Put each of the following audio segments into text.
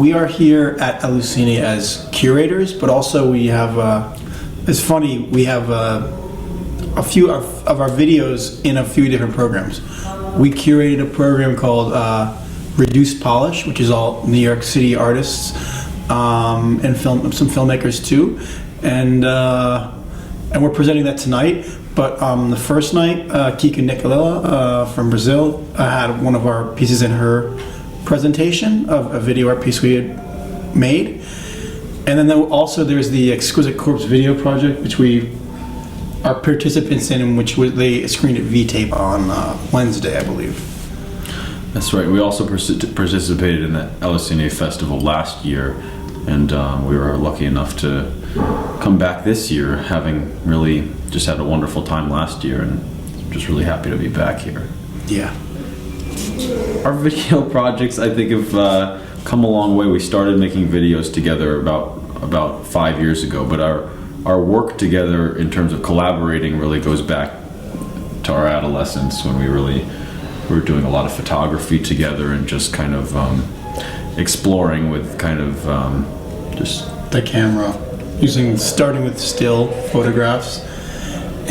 we are here at aluCine as curators, but also we have, it's funny, we have a few of our videos in a few different programs. We curated a program called Reduced Polish, which is all New York City artists and some filmmakers too, and we're presenting that tonight. But the first night, Kika Nicolella from Brazil had one of our pieces in her presentation of a video art piece we had made. And then also there's the Exquisite Corpse video project, which we are participants in which they screened at V-Tape on Wednesday, I believe. That's right. We also participated in that aluCine festival last year, and we were lucky enough to come back this year, having really just had a wonderful time last year, and just really happy to be back here. Yeah. Our video projects, I think, have come a long way. We started making videos together about 5 years ago, but our work together in terms of collaborating really goes back to our adolescence, when we were doing a lot of photography together and just kind of exploring with kind of just the camera, starting with still photographs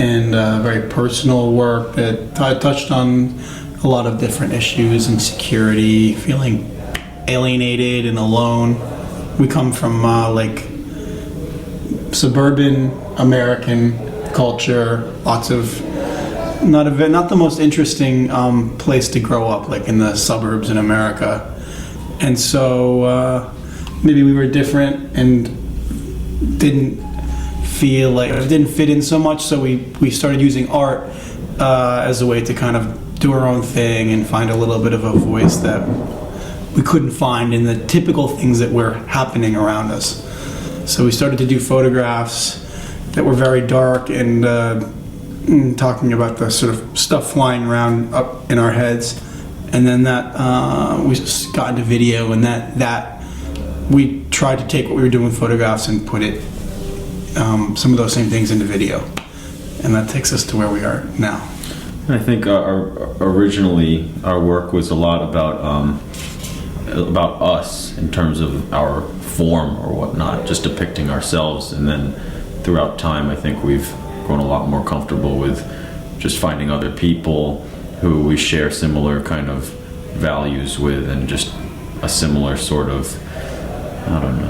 and very personal work that touched on a lot of different issues, insecurity, feeling alienated and alone. We come from like suburban American culture, lots of not the most interesting place to grow up, like in the suburbs in America. And so maybe we were different and didn't fit in so much, so we started using art as a way to kind of do our own thing and find a little bit of a voice that we couldn't find in the typical things that were happening around us. So we started to do photographs that were very dark and talking about the sort of stuff flying around up in our heads, and then that we just got into video, and that we tried to take what we were doing with photographs and put it some of those same things into video, and that takes us to where we are now. I think originally our work was a lot about us in terms of our form or whatnot, just depicting ourselves, and then throughout time I think we've grown a lot more comfortable with just finding other people who we share similar kind of values with, and just a similar sort of, I don't know,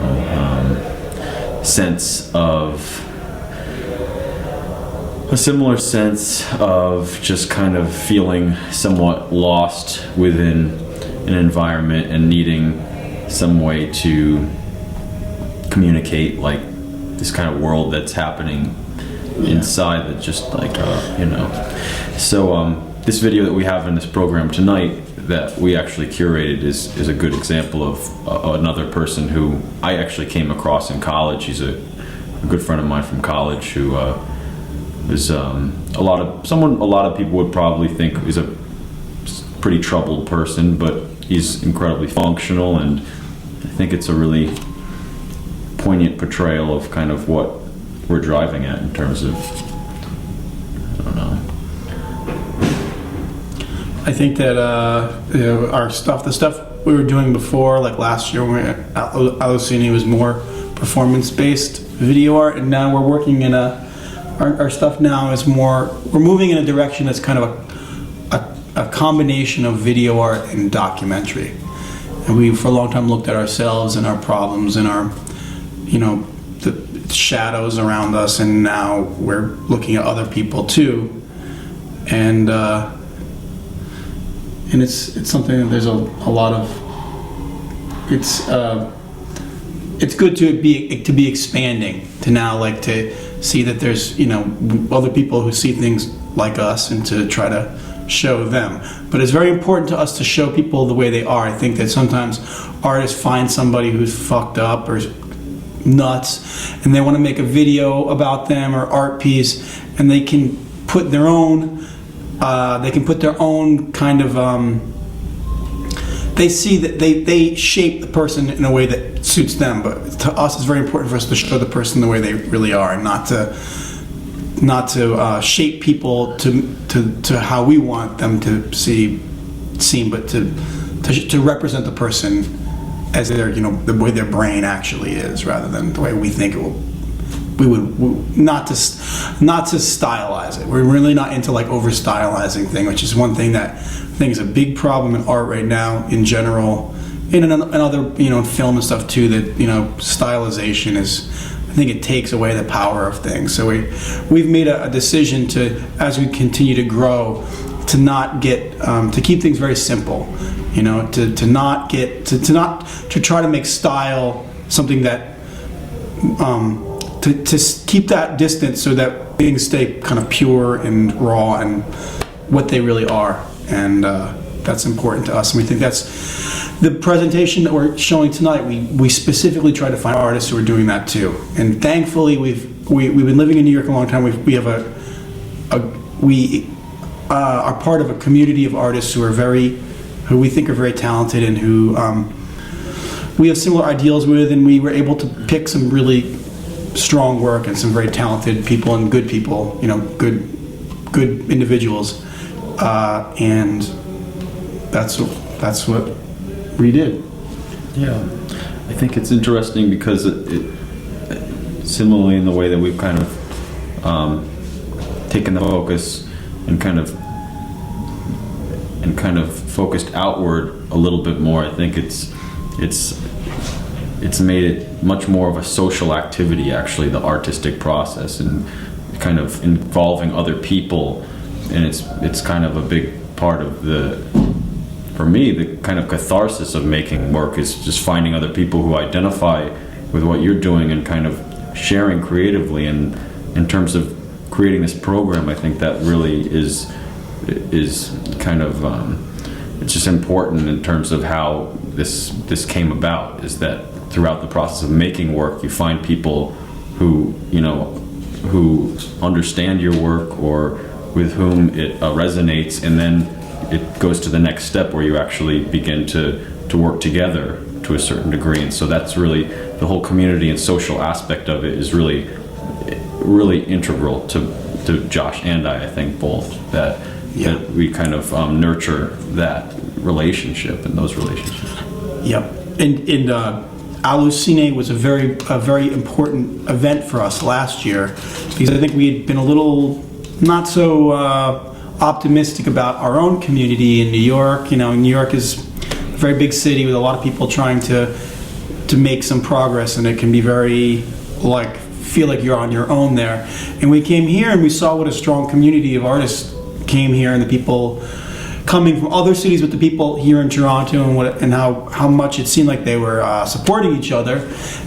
a similar sense of just kind of feeling somewhat lost within an environment and needing some way to communicate like this kind of world that's happening inside, that just like so this video that we have in this program tonight that we actually curated is a good example of another person who I actually came across in college. He's a good friend of mine from college who is a lot of people would probably think is a pretty troubled person, but he's incredibly functional, and I think it's a really poignant portrayal of kind of what we're driving at in terms of, I don't know. I think that our stuff, the stuff we were doing before, like last year when aluCine was more performance-based video art, and now we're working in our stuff now is more, we're moving in a direction that's kind of a combination of video art and documentary. And we for a long time looked at ourselves and our problems and our, the shadows around us, and now we're looking at other people too. And it's something that there's a lot of, it's good to be expanding, to now like to see that there's other people who see things like us, and to try to show them. But it's very important to us to show people the way they are. I think that sometimes artists find somebody who's fucked up or nuts, and they want to make a video about them or art piece, and they can put their own kind of they see that they shape the person in a way that suits them. But to us, it's very important for us to show the person the way they really are, and not to shape people to how we want them to seem, but to represent the person as their, the way their brain actually is, rather than the way we think it will. Not to stylize it. We're really not into like over stylizing thing, which is one thing that I think is a big problem in art right now in general, in other in film and stuff too. That stylization is, I think it takes away the power of things. So we've made a decision to, as we continue to grow, to not get to keep things very simple. To try to make style something that to keep that distance so that things stay kind of pure and raw and what they really are, and that's important to us. And we think that's the presentation that we're showing tonight. We specifically try to find artists who are doing that too, and thankfully we've been living in New York a long time. We are part of a community of artists who we think are very talented and who we have similar ideals with, and we were able to pick some really strong work and some very talented people and good people, good individuals, and that's what we did. Yeah, I think it's interesting because it similarly in the way that we've kind of taken the focus and kind of focused outward a little bit more. I think it's made it much more of a social activity, actually, the artistic process, and kind of involving other people, and it's kind of a big part of for me, the kind of catharsis of making work is just finding other people who identify with what you're doing and kind of sharing creatively. And in terms of creating this program, I think that really is kind of it's just important in terms of how this came about, is that throughout the process of making work, you find people who understand your work or with whom it resonates, and then it goes to the next step where you actually begin to work together to a certain degree. And so that's really the whole community and social aspect of it is really integral to Josh and I think both, that we kind of nurture that relationship and those relationships. Yep. And aluCine was a very important event for us last year, because I think we had been a little not so optimistic about our own community in New York. New York is a very big city with a lot of people trying to make some progress, and it can be very feel like you're on your own there. And we came here and we saw what a strong community of artists came here, and the people coming from other cities with the people here in Toronto, and how much it seemed like they were supporting each other.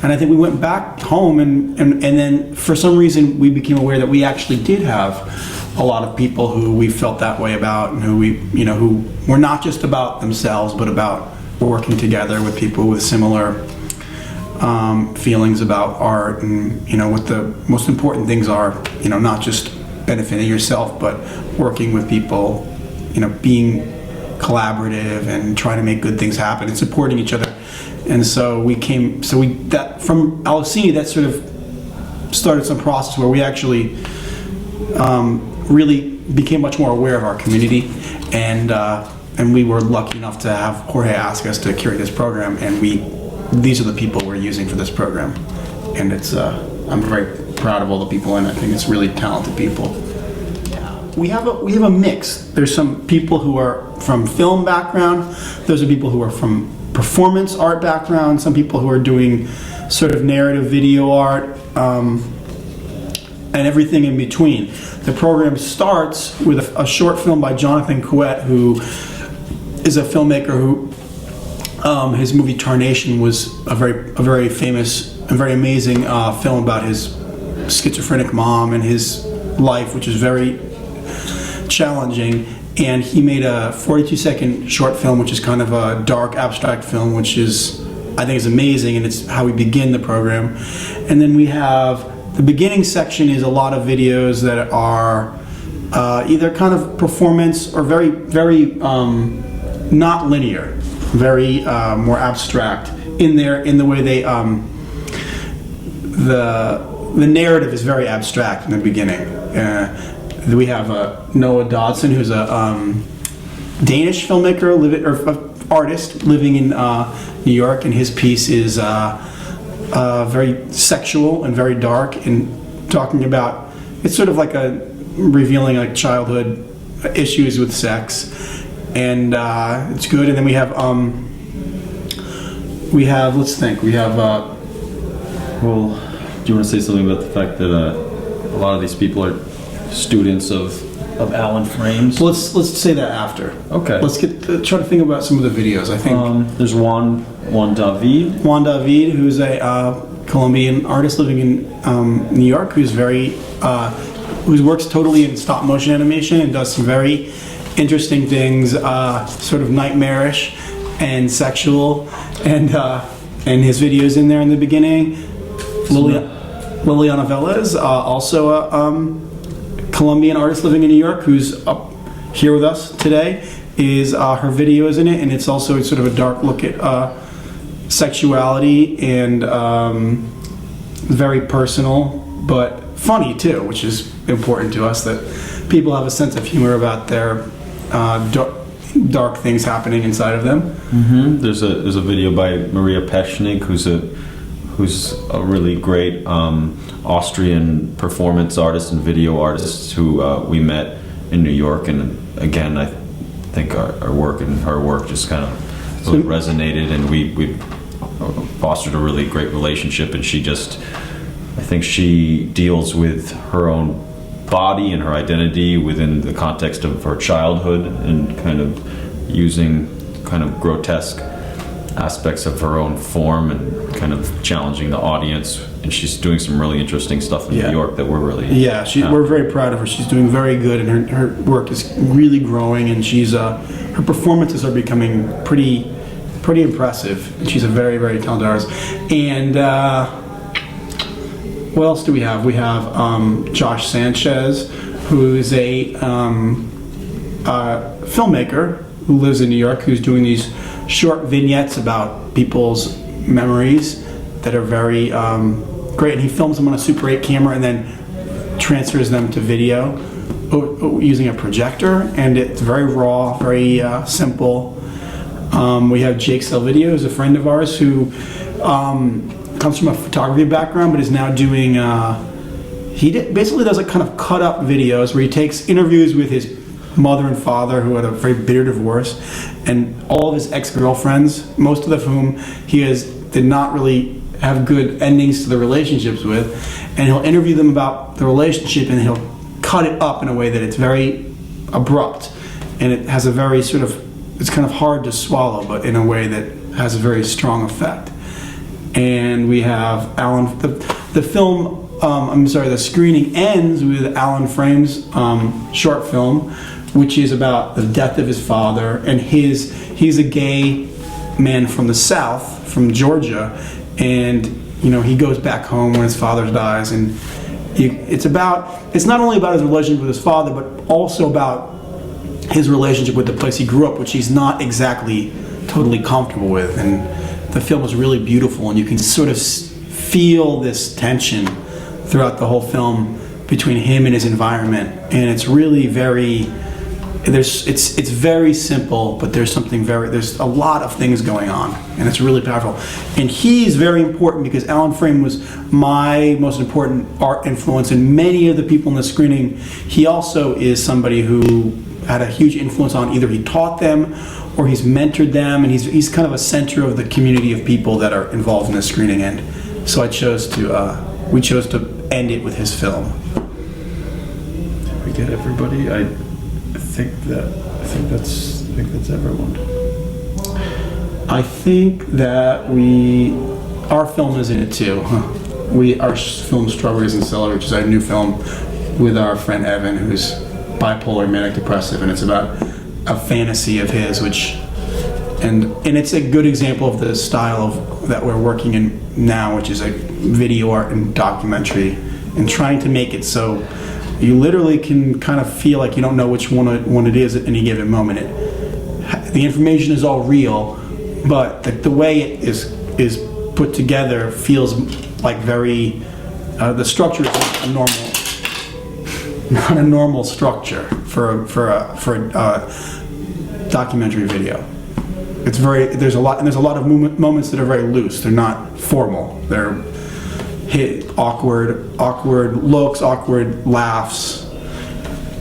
And I think we went back home and then for some reason we became aware that we actually did have a lot of people who we felt that way about, and who who were not just about themselves but about working together with people with similar feelings about art, and what the most important things are, not just benefiting yourself but working with people, being collaborative and trying to make good things happen and supporting each other. And so that from aluCine, that sort of started some process where we actually really became much more aware of our community, and we were lucky enough to have Jorge ask us to curate this program, and these are the people we're using for this program, and it's I'm very proud of all the people in it. I think it's really talented people. We have a mix. There's some people who are from film background. Those are people who are from performance art background. Some people who are doing sort of narrative video art, and everything in between. The program starts with a short film by Jonathan Couette, who is a filmmaker who his movie Tarnation was a very famous and very amazing film about his schizophrenic mom and his life, which is very challenging. And he made a 42-second short film, which is kind of a dark abstract film, which I think is amazing, and it's how we begin the program. And then we have the beginning section is a lot of videos that are either kind of performance or very, very not linear, very more abstract in the way they the narrative is very abstract in the beginning. We have Noah Dodson, who's a Danish filmmaker, artist living in New York, and his piece is very sexual and very dark, and talking about, it's sort of like a revealing like childhood issues with sex, and it's good. And then we have let's think, we have Well, do you want to say something about the fact that a lot of these people are students of Alan Frame's? well, let's say that after. Okay. Let's try to think about some of the videos. I think There's Juan David. Juan David, who's a Colombian artist living in New York, who's who works totally in stop motion animation and does some very interesting things, sort of nightmarish and sexual, and his videos in there in the beginning. Liliana Velez, also a Colombian artist living in New York, who's up here with us today, is her videos in it, and it's also sort of a dark look at sexuality, and very personal, but funny too, which is important to us, that people have a sense of humor about their dark things happening inside of them. Mm-hmm. There's a video by Maria Peschnig, who's a really great Austrian performance artist and video artist who we met in New York, and again, I think our work and her work just kind of really resonated, and we fostered a really great relationship. And I think she deals with her own body and her identity within the context of her childhood, and kind of using kind of grotesque aspects of her own form and kind of challenging the audience. And she's doing some really interesting stuff in New York that we're really we're very proud of her. She's doing very good, and her work is really growing, and her performances are becoming pretty impressive, and she's a very, very talented artist. And what else do we have? We have Josh Sanchez, who is a filmmaker who lives in New York, who's doing these short vignettes about people's memories that are very great. And he films them on a Super 8 camera and then transfers them to video using a projector, and it's very raw, very simple. We have Jake Salvidio, who's a friend of ours, who comes from a photography background, but is now doing basically does like kind of cut up videos where he takes interviews with his mother and father, who had a very bitter divorce, and all of his ex-girlfriends, most of whom did not really have good endings to the relationships with, and he'll interview them about the relationship, and he'll cut it up in a way that it's very abrupt, and it has a very it's kind of hard to swallow, but in a way that has a very strong effect. And we have Alan, the screening ends with Alan Frame's short film, which is about the death of his father, and he's a gay man from the South, from Georgia, and he goes back home when his father dies, and it's not only about his relationship with his father, but also about his relationship with the place he grew up, which he's not exactly totally comfortable with. And the film is really beautiful, and you can sort of feel this tension throughout the whole film between him and his environment, and it's really very it's very simple, but there's a lot of things going on, and it's really powerful. And he's very important because Alan Frame was my most important art influence, and many of the people in the screening, he also is somebody who had a huge influence on. Either he taught them or he's mentored them, and he's kind of a center of the community of people that are involved in the screening. And so we chose to end it with his film. Did we get everybody? I think that's everyone. I think that our film is in it too. Our film Strawberries and Celery, which is our new film with our friend Evan, who's bipolar manic depressive, and it's about a fantasy of his, and it's a good example of the style that we're working in now, which is like video art and documentary, and trying to make it so you literally can kind of feel like you don't know which one it is at any given moment. The information is all real, but the way it is put together feels like very the structure is not a normal structure for a documentary video. it's very, there's a lot of moments that are very loose. They're not formal. They're awkward looks, awkward laughs,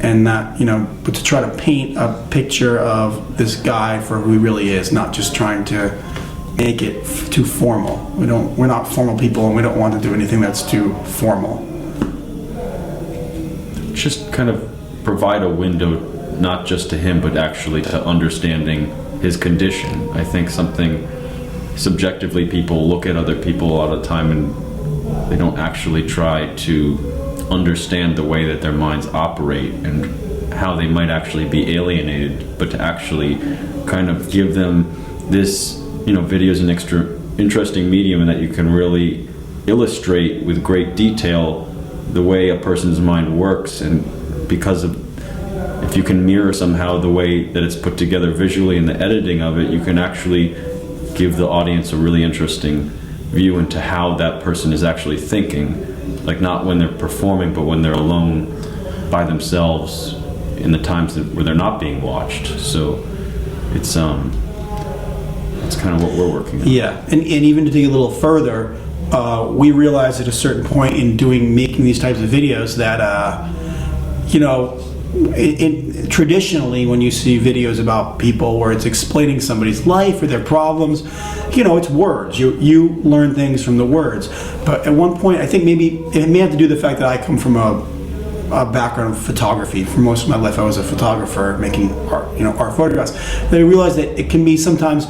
and that, but to try to paint a picture of this guy for who he really is, not just trying to make it too formal. We're not formal people, and we don't want to do anything that's too formal. Just kind of provide a window, not just to him, but actually to understanding his condition. I think something subjectively, people look at other people a lot of the time and they don't actually try to understand the way that their minds operate and how they might actually be alienated, but to actually kind of give them this, video is an extra interesting medium in that you can really illustrate with great detail the way a person's mind works, and because of, if you can mirror somehow the way that it's put together visually and the editing of it, you can actually give the audience a really interesting view into how that person is actually thinking, like not when they're performing, but when they're alone by themselves in the times where they're not being watched. So it's kind of what we're working on. Yeah, and even to dig a little further, we realized at a certain point in making these types of videos that, traditionally when you see videos about people where it's explaining somebody's life or their problems, it's words. You learn things from the words. But at one point, I think maybe it may have to do with the fact that I come from a background of photography. For most of my life, I was a photographer making art, art photographs. Then I realized that it can be sometimes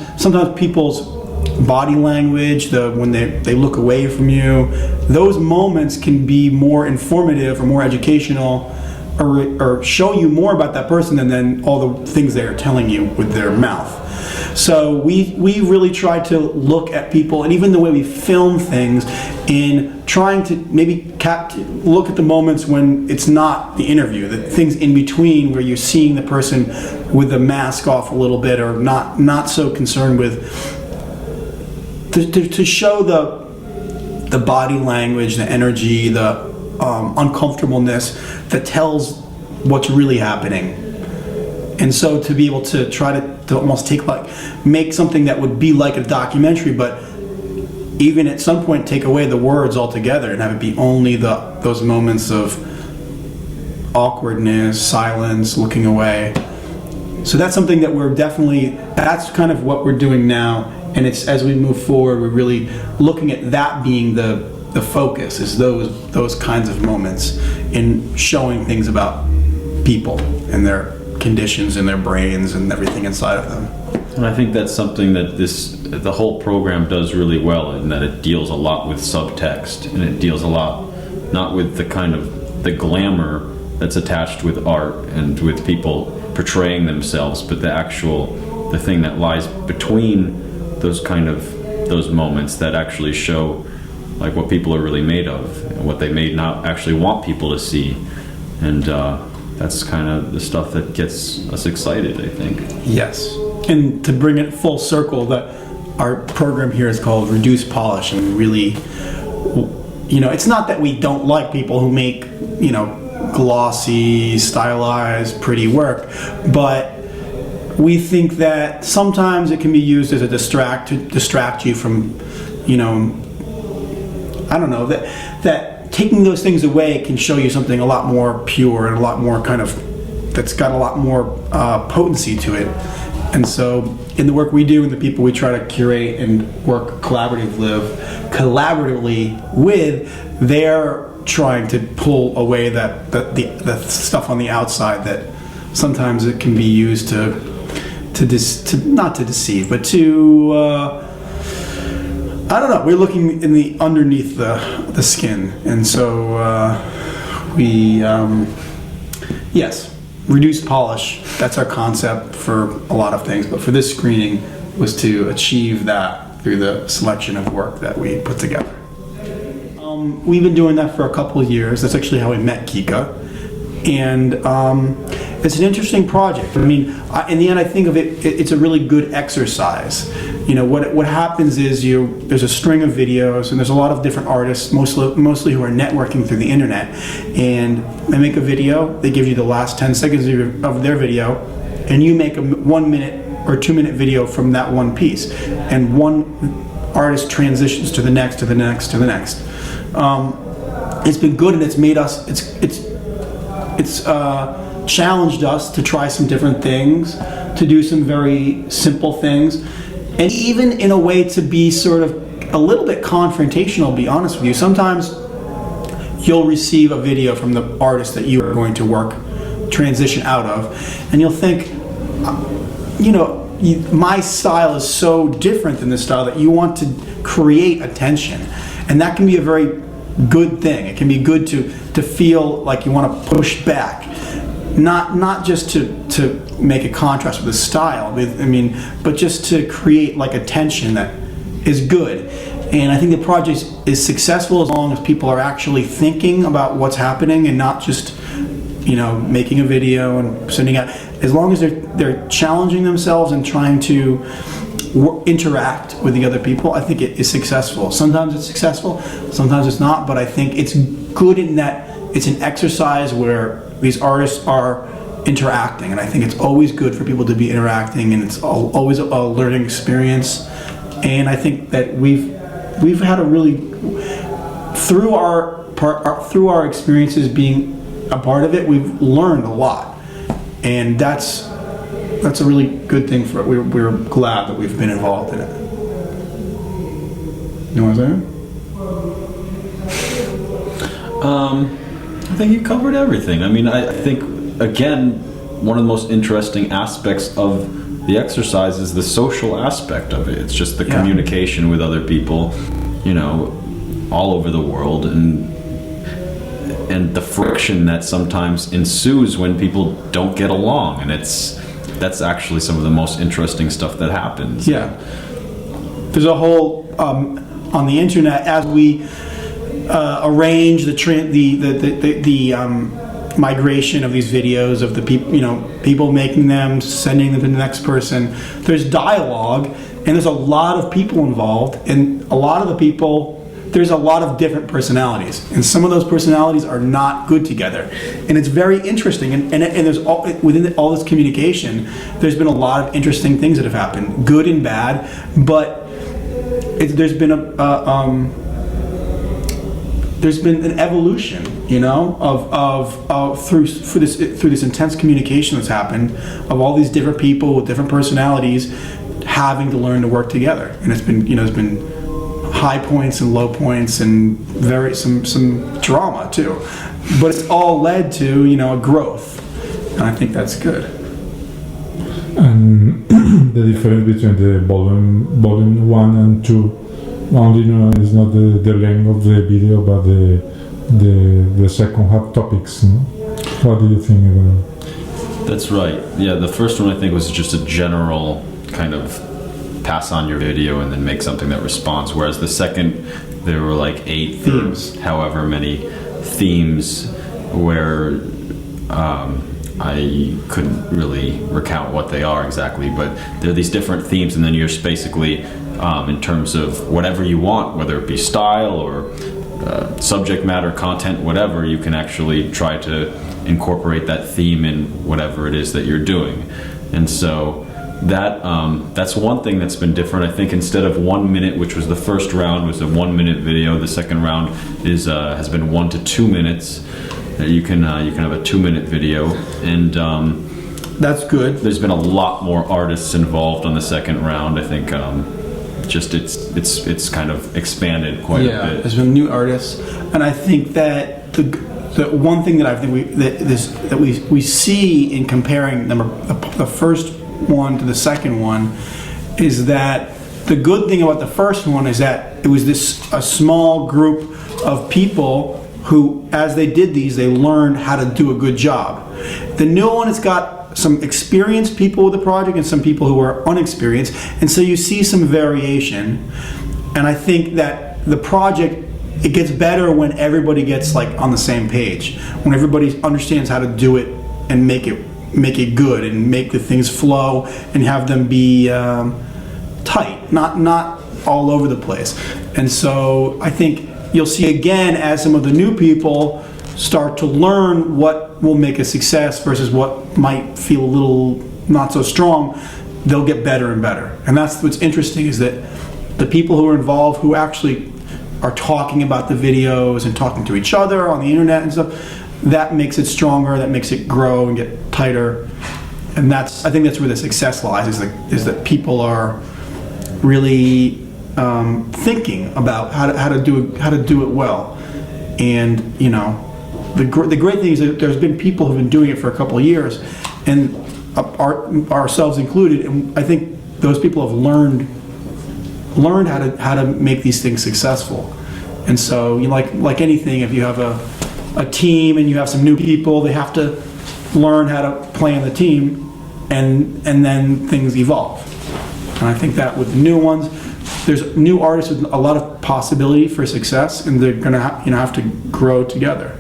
people's body language, when they look away from you, those moments can be more informative or more educational, or show you more about that person than all the things they're telling you with their mouth. So we really try to look at people, and even the way we film things, in trying to maybe look at the moments when it's not the interview, the things in between where you're seeing the person with the mask off a little bit, or not so concerned with, to show the body language, the energy, the uncomfortableness that tells what's really happening. And so to be able to try to almost make something that would be like a documentary, but even at some point take away the words altogether and have it be only those moments of awkwardness, silence, looking away. So that's something that that's kind of what we're doing now. And it's, as we move forward, we're really looking at that being the focus, is those kinds of moments in showing things about people and their conditions and their brains and everything inside of them. And I think that's something that the whole program does really well, in that it deals a lot with subtext, and it deals a lot not with the kind of the glamour that's attached with art and with people portraying themselves, but the thing that lies between those moments that actually show like what people are really made of and what they may not actually want people to see. And that's kind of the stuff that gets us excited, I think. Yes. And to bring it full circle, that our program here is called Reduce Polish, and really, it's not that we don't like people who make, glossy, stylized, pretty work, but we think that sometimes it can be used as a to distract you from, I don't know, that taking those things away can show you something a lot more pure and a lot more that's got a lot more potency to it. And so in the work we do and the people we try to curate and work collaboratively with, they're trying to pull away the stuff on the outside that sometimes it can be used to not to deceive, but to I don't know. We're looking in underneath the skin, and so yes, reduce polish. That's our concept for a lot of things, but for this screening was to achieve that through the selection of work that we put together. We've been doing that for a couple of years. That's actually how we met Kika, and it's an interesting project. I mean, in the end, I think of it's a really good exercise. What happens is there's a string of videos, and there's a lot of different artists, mostly who are networking through the internet, and they make a video. They give you the last 10 seconds of their video, and you make a 1 minute or 2-minute video from that one piece, and one artist transitions to the next, to the next, to the next. It's been good, and it's made us. It's challenged us to try some different things, to do some very simple things, and even in a way to be sort of a little bit confrontational. To be honest with you, sometimes you'll receive a video from the artist that you are going to transition out of, and you'll think, my style is so different than this style that you want to create attention, and that can be a very good thing. It can be good to feel like you want to push back, not just to make a contrast with the style, but just to create like a tension that is good. And I think the project is successful as long as people are actually thinking about what's happening and not just making a video and sending out. As long as they're challenging themselves and trying to interact with the other people, I think it is successful. Sometimes it's successful, sometimes it's not, but I think it's good in that it's an exercise where these artists are interacting, and I think it's always good for people to be interacting, and it's always a learning experience. And I think that we've had a really, through our experiences being a part of it, we've learned a lot, and that's a really good thing for it. We're glad that we've been involved in it. You want to say? I think you covered everything. I think, again, one of the most interesting aspects of the exercise is the social aspect of it. It's just the communication with other people, all over the world, and the friction that sometimes ensues when people don't get along, and that's actually some of the most interesting stuff that happens. Yeah, there's a whole on the internet, as we arrange the migration of these videos of the people making them, sending them to the next person. There's dialogue, and there's a lot of people involved, and a lot of the people. There's a lot of different personalities, and some of those personalities are not good together, and it's very interesting. And there's within all this communication, there's been a lot of interesting things that have happened, good and bad. But there's been an evolution, through this intense communication that's happened, of all these different people with different personalities having to learn to work together, and it's been high points and low points, and some drama too, but it's all led to a growth, and I think that's good. And the difference between the volume 1 and 2 only is not the length of the video, but the second half topics. What do you think about it? That's right. Yeah, the first one I think was just a general kind of pass on your video and then make something that responds, whereas the second, there were like 8 themes, however many themes, where I couldn't really recount what they are exactly, but there are these different themes, and then you're basically in terms of whatever you want, whether it be style or subject matter, content, whatever, you can actually try to incorporate that theme in whatever it is that you're doing. And so that's one thing that's been different. I think instead of 1 minute, which was the first round, was a 1 minute video. The second round has been 1 to 2 minutes. You can have a 2 minute video, and that's good. There's been a lot more artists involved on the second round. I think it's kind of expanded quite a bit. Yeah, there's been new artists, and I think that the one thing that I think we see in comparing the first one to the second one is that the good thing about the first one is that it was a small group of people who, as they did these, they learned how to do a good job. The new one has got some experienced people with the project and some people who are unexperienced, and so you see some variation. And I think that the project, it gets better when everybody gets like on the same page, when everybody understands how to do it and make it good and make the things flow and have them be tight, not all over the place. And so I think you'll see again, as some of the new people start to learn what will make a success versus what might feel a little not so strong, they'll get better and better. And that's what's interesting, is that the people who are involved, who actually are talking about the videos and talking to each other on the internet and stuff, that makes it stronger, that makes it grow and get tighter. And I think that's where the success lies, is that people are really thinking about how to do it well. And the great thing is that there's been people who've been doing it for a couple of years, and ourselves included, and I think those people have learned how to make these things successful. And so, like anything, if you have a team and you have some new people, they have to learn how to play on the team, and then things evolve. And I think that with the new ones, there's new artists with a lot of possibility for success, and they're going to have to grow together.